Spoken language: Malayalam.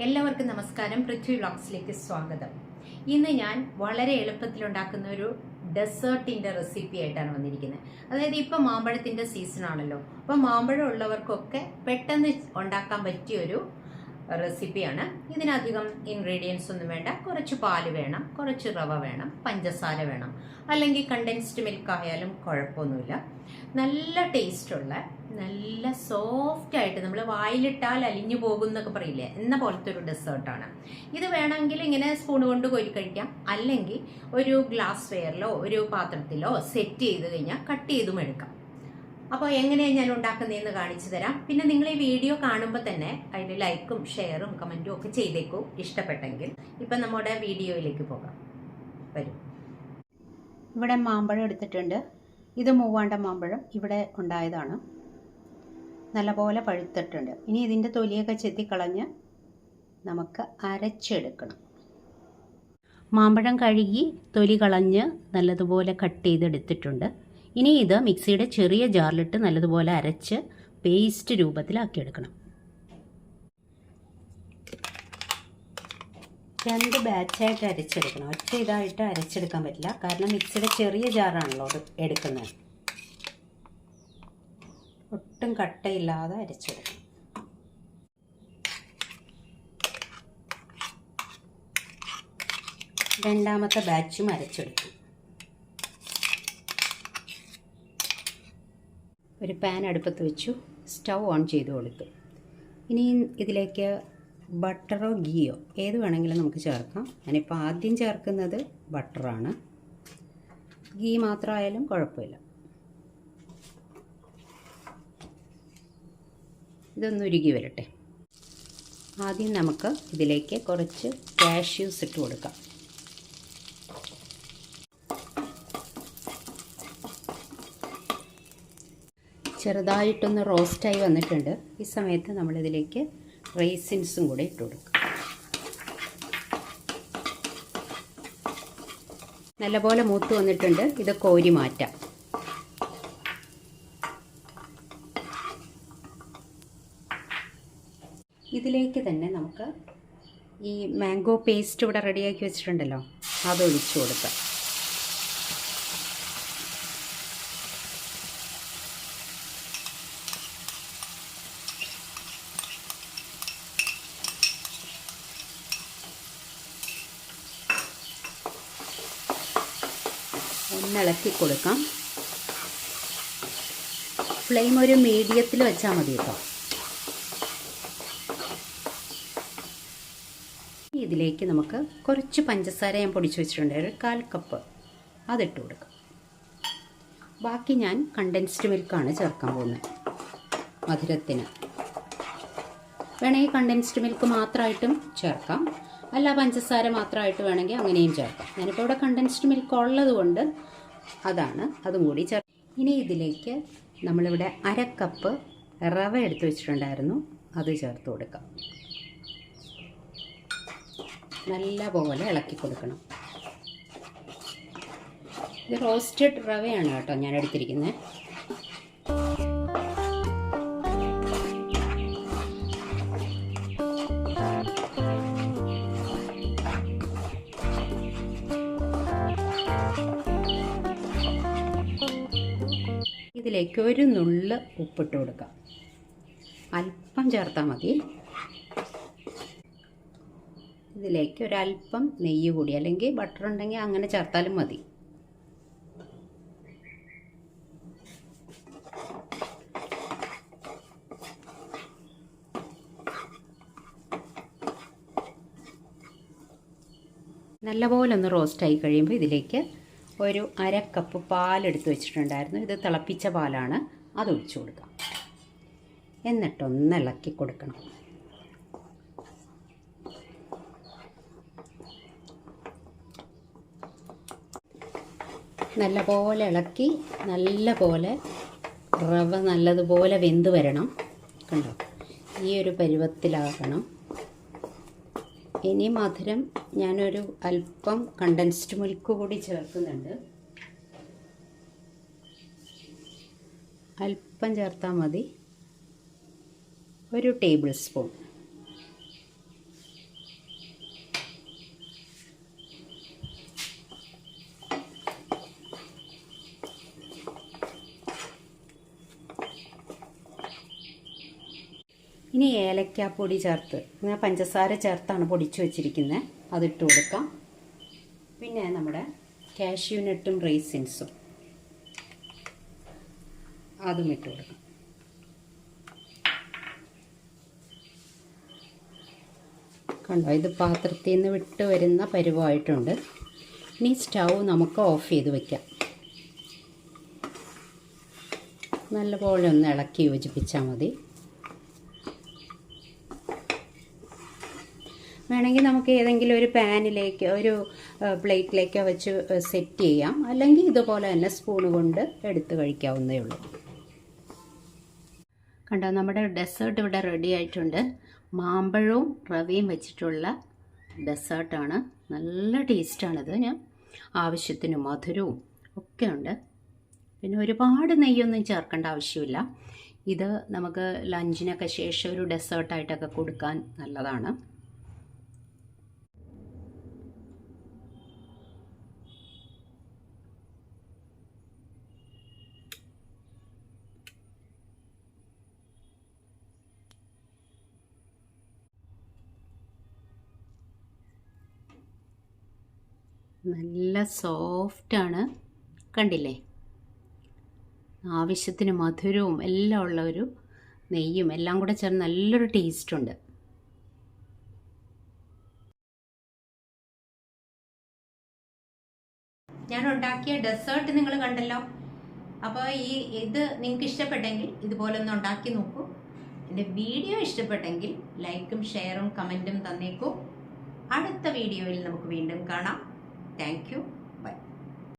എല്ലാവർക്കും നമസ്കാരം. പൃഥ്വി വ്ളോഗ്സിലേക്ക് സ്വാഗതം. ഇന്ന് ഞാൻ വളരെ എളുപ്പത്തിൽ ഉണ്ടാക്കുന്ന ഒരു ഡെസേർട്ടിന്റെ റെസിപ്പി ആയിട്ടാണ് വന്നിരിക്കുന്നത്. അതായത് ഇപ്പം മാമ്പഴത്തിന്റെ സീസൺ ആണല്ലോ, അപ്പം മാമ്പഴം ഉള്ളവർക്കൊക്കെ പെട്ടെന്ന് ഉണ്ടാക്കാൻ പറ്റിയ ഒരു റെസിപ്പിയാണ്. ഇതിനധികം ഇൻഗ്രീഡിയൻസ് ഒന്നും വേണ്ട. കുറച്ച് പാല് വേണം, കുറച്ച് റവ വേണം, പഞ്ചസാര വേണം, അല്ലെങ്കിൽ കണ്ടൻസ്ഡ് മിൽക്ക് ആയാലും കുഴപ്പമൊന്നുമില്ല. നല്ല ടേസ്റ്റുള്ള, നല്ല സോഫ്റ്റ് ആയിട്ട് നമ്മൾ വായിലിട്ടാൽ അലിഞ്ഞു പോകുന്നൊക്കെ പറയില്ലേ, എന്ന പോലത്തെ ഒരു ഡെസേർട്ടാണ് ഇത്. വേണമെങ്കിൽ ഇങ്ങനെ സ്പൂൺ കൊണ്ട് കോരി കഴിക്കാം, അല്ലെങ്കിൽ ഒരു ഗ്ലാസ് വെയറിലോ ഒരു പാത്രത്തിലോ സെറ്റ് ചെയ്ത് കഴിഞ്ഞാൽ കട്ട് ചെയ്തും എടുക്കാം. അപ്പോൾ എങ്ങനെയാണ് ഞാൻ ഉണ്ടാക്കുന്നതെന്ന് കാണിച്ചു തരാം. പിന്നെ നിങ്ങൾ ഈ വീഡിയോ കാണുമ്പോൾ തന്നെ അതിൽ ലൈക്കും ഷെയറും കമൻറ്റും ഒക്കെ ചെയ്തേക്കൂ ഇഷ്ടപ്പെട്ടെങ്കിൽ. ഇപ്പം നമ്മുടെ വീഡിയോയിലേക്ക് പോകാം. വരും. ഇവിടെ മാമ്പഴം എടുത്തിട്ടുണ്ട്. ഇത് മൂവാണ്ട മാമ്പഴം ഇവിടെ ഉണ്ടായതാണ്. നല്ലപോലെ പഴുത്തിട്ടുണ്ട്. ഇനി ഇതിൻ്റെ തൊലിയൊക്കെ ചെത്തിക്കളഞ്ഞ് നമുക്ക് അരച്ചെടുക്കണം. മാമ്പഴം കഴുകി തൊലി കളഞ്ഞ് നല്ലതുപോലെ കട്ട് ചെയ്തെടുത്തിട്ടുണ്ട്. ഇനി ഇത് മിക്സിയുടെ ചെറിയ ജാറിലിട്ട് നല്ലതുപോലെ അരച്ച് പേസ്റ്റ് രൂപത്തിലാക്കിയെടുക്കണം. 2 ബാച്ചായിട്ട് അരച്ചെടുക്കണം. ഒറ്റ ഇതായിട്ട് അരച്ചെടുക്കാൻ പറ്റില്ല, കാരണം മിക്സിയുടെ ചെറിയ ജാറാണല്ലോ അത് എടുക്കുന്നത്. ഒട്ടും കട്ടയില്ലാതെ അരച്ചെടുക്കണം. രണ്ടാമത്തെ ബാച്ചും അരച്ചെടുക്കും. ഒരു പാൻ അടുപ്പത്ത് വെച്ചു, സ്റ്റൗ ഓൺ ചെയ്ത് കൊടുത്തു. ഇനി ഇതിലേക്ക് ബട്ടറോ ഗീയോ ഏത് വേണമെങ്കിലും നമുക്ക് ചേർക്കാം. ഞാനിപ്പോൾ ആദ്യം ചേർക്കുന്നത് ബട്ടറാണ്. ഗീ മാത്രമായാലും കുഴപ്പമില്ല. ഇതൊന്ന് ഉരുകി വരട്ടെ. ആദ്യം നമുക്ക് ഇതിലേക്ക് കുറച്ച് കാഷ്യൂസ് ഇട്ട് കൊടുക്കാം. ചെറുതായിട്ടൊന്ന് റോസ്റ്റായി വന്നിട്ടുണ്ട്. ഈ സമയത്ത് നമ്മളിതിലേക്ക് റൈസിൻസും കൂടെ ഇട്ട് കൊടുക്കും. നല്ലപോലെ മൂത്ത് വന്നിട്ടുണ്ട്. ഇത് കോരി മാറ്റാം. ഇതിലേക്ക് തന്നെ നമുക്ക് ഈ മാംഗോ പേസ്റ്റ് ഇവിടെ റെഡിയാക്കി വെച്ചിട്ടുണ്ടല്ലോ, അതൊഴിച്ചു കൊടുക്കാം. ഒന്നിളക്കി കൊടുക്കാം. ഫ്ലെയിം ഒരു മീഡിയത്തിൽ വെച്ചാൽ മതി കേട്ടോ. ഇതിലേക്ക് നമുക്ക് കുറച്ച് പഞ്ചസാര ഞാൻ പൊടിച്ച് വെച്ചിട്ടുണ്ട്, ഒരു 1/4 കപ്പ് അതിട്ട് കൊടുക്കാം. ബാക്കി ഞാൻ കണ്ടൻസ്ഡ് മിൽക്കാണ് ചേർക്കാൻ പോകുന്നത് മധുരത്തിന്. വേണമെങ്കിൽ കണ്ടൻസ്ഡ് മിൽക്ക് മാത്രമായിട്ടും ചേർക്കാം, അല്ല പഞ്ചസാര മാത്രമായിട്ട് വേണമെങ്കിൽ അങ്ങനെയും ചേർക്കാം. ഞാനിപ്പോൾ ഇവിടെ കണ്ടൻസ്ഡ് മിൽക്ക് ഉള്ളത് കൊണ്ട് അതും കൂടി ചേർക്കാം. ഇനി ഇതിലേക്ക് നമ്മളിവിടെ 1/2 കപ്പ് റവ എടുത്ത് വെച്ചിട്ടുണ്ടായിരുന്നു, അത് ചേർത്ത് കൊടുക്കാം. നല്ലപോലെ ഇളക്കി കൊടുക്കണം. ഇത് റോസ്റ്റഡ് റവയാണ് കേട്ടോ ഞാൻ എടുത്തിരിക്കുന്നത്. ഇതിലേക്ക് ഒരു നുള്ള് ഉപ്പിട്ട് കൊടുക്കാം. അല്പം ചേർത്താൽ മതി. ഇതിലേക്ക് ഒരല്പം നെയ്യ് കൂടി, അല്ലെങ്കിൽ ബട്ടർ ഉണ്ടെങ്കിൽ അങ്ങനെ ചേർത്താലും മതി. നല്ലപോലെ ഒന്ന് റോസ്റ്റായി കഴിയുമ്പോൾ ഇതിലേക്ക് ഒരു 1/2 കപ്പ് പാലെടുത്ത് വെച്ചിട്ടുണ്ടായിരുന്നു. ഇത് തിളപ്പിച്ച പാലാണ്, അത് ഒഴിച്ചു കൊടുക്കാം. എന്നിട്ടൊന്ന് ഇളക്കി കൊടുക്കണം. നല്ലപോലെ ഇളക്കി, നല്ലപോലെ റവ നല്ലതുപോലെ വെന്ത് വരണം. കണ്ടോ, ഈ ഒരു പരുവത്തിലാകണം. ഇനി മധുരം ഞാനൊരു അല്പം കണ്ടൻസ്ഡ് മിൽക്ക് കൂടി ചേർക്കുന്നുണ്ട്. അല്പം ചേർത്താൽ മതി, ഒരു ടേബിൾ സ്പൂൺ. ഇനി ഏലക്കാപ്പൊടി ചേർത്ത്, ഞാൻ പഞ്ചസാര ചേർത്താണ് പൊടിച്ചു വെച്ചിരിക്കുന്നത്, അതിട്ട് കൊടുക്കാം. പിന്നെ നമ്മുടെ കാഷ്യൂ നട്ടും റൈസിൻസും അതും ഇട്ട് കൊടുക്കാം. കണ്ടോ, ഇത് പാത്രത്തിൽ നിന്ന് വിട്ട് വരുന്ന പരുവമായിട്ടുണ്ട്. ഇനി സ്റ്റൗ നമുക്ക് ഓഫ് ചെയ്ത് വയ്ക്കാം. നല്ലപോലെ ഒന്ന് ഇളക്കി യോജിപ്പിച്ചാൽ മതി. വേണമെങ്കിൽ നമുക്ക് ഏതെങ്കിലും ഒരു പാനിലേക്ക്, ഒരു പ്ലേറ്റിലേക്കോ വെച്ച് സെറ്റ് ചെയ്യാം. അല്ലെങ്കിൽ ഇതുപോലെ തന്നെ സ്പൂൺ കൊണ്ട് എടുത്ത് കഴിക്കാവുന്നതേ ഉള്ളൂ. കണ്ടോ, നമ്മുടെ ഡെസേർട്ട് ഇവിടെ റെഡി ആയിട്ടുണ്ട്. മാമ്പഴവും റവയും വെച്ചിട്ടുള്ള ഡെസേർട്ടാണ്. നല്ല ടേസ്റ്റാണിത്. ഞാൻ ആവശ്യത്തിന് മധുരവും ഒക്കെ ഉണ്ട്. പിന്നെ ഒരുപാട് നെയ്യൊന്നും ചേർക്കേണ്ട ആവശ്യമില്ല. ഇത് നമുക്ക് ലഞ്ചിനൊക്കെ ശേഷം ഒരു ഡെസേർട്ടായിട്ടൊക്കെ കൊടുക്കാൻ നല്ലതാണ്. നല്ല സോഫ്റ്റാണ്, കണ്ടില്ലേ? ആവശ്യത്തിന് മധുരവും എല്ലാം ഉള്ള ഒരു നെയ്യും എല്ലാം കൂടെ ചേർന്ന് നല്ലൊരു ടേസ്റ്റുണ്ട്. ഞാൻ ഉണ്ടാക്കിയ ഡെസേർട്ട് നിങ്ങൾ കണ്ടല്ലോ. അപ്പോൾ ഇത് നിങ്ങൾക്ക് ഇഷ്ടപ്പെട്ടെങ്കിൽ ഇതുപോലെ ഒന്ന് ഉണ്ടാക്കി നോക്കൂ. എൻ്റെ വീഡിയോ ഇഷ്ടപ്പെട്ടെങ്കിൽ ലൈക്കും ഷെയറും കമൻറ്റും തന്നേക്കൂ. അടുത്ത വീഡിയോയിൽ നമുക്ക് വീണ്ടും കാണാം. Thank you.